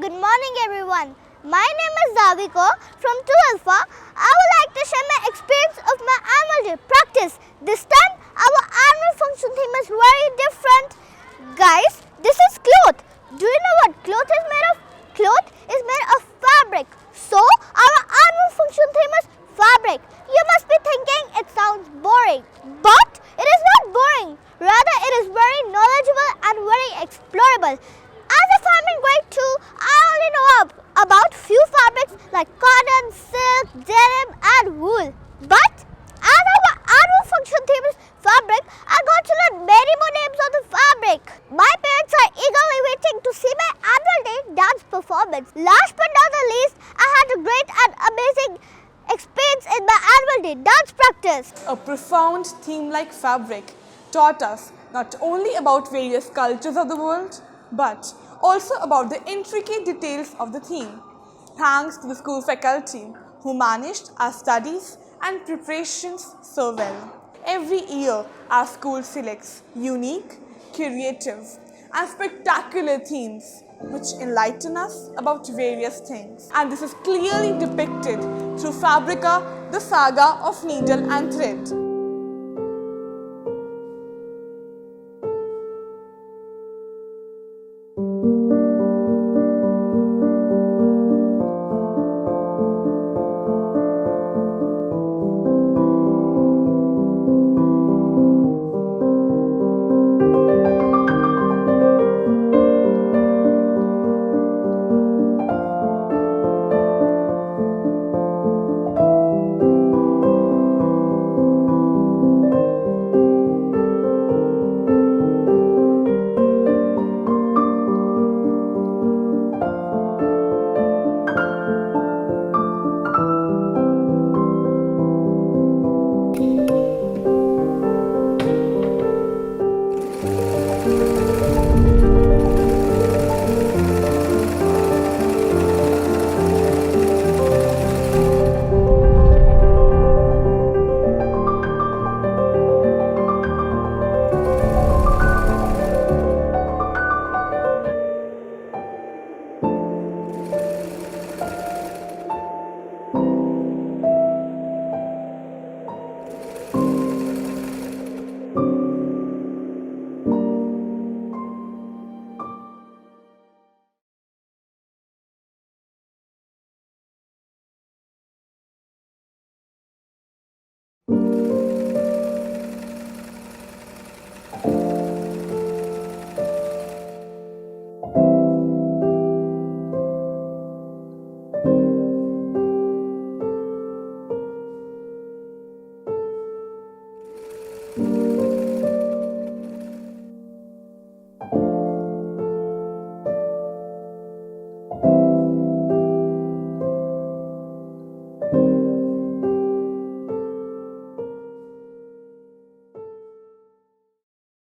Good morning everyone. My name is Daviko from 2 Alpha. I would like to share my experience of my annual day practice. This time our annual function theme is very different. Guys, this is cloth. Do you know what cloth is made of? Cloth is made of fabric. So our annual function theme is fabric. You must be thinking it sounds boring. But it is not boring. Rather it is very knowledgeable and very explorable. As if I'm in grade 2, I only know about few fabrics like cotton, silk, denim and wool. But as our annual function theme is fabric, I got to learn many more names of the fabric. My parents are eagerly waiting to see my annual day dance performance. Last but not the least, I had a great and amazing experience in my annual day dance practice. A profound theme like fabric taught us not only about various cultures of the world, but also about the intricate details of the theme. Thanks to the school faculty who managed our studies and preparations so well. Every year, our school selects unique, creative, and spectacular themes which enlighten us about various things. And this is clearly depicted through Fabrica, the saga of needle and thread.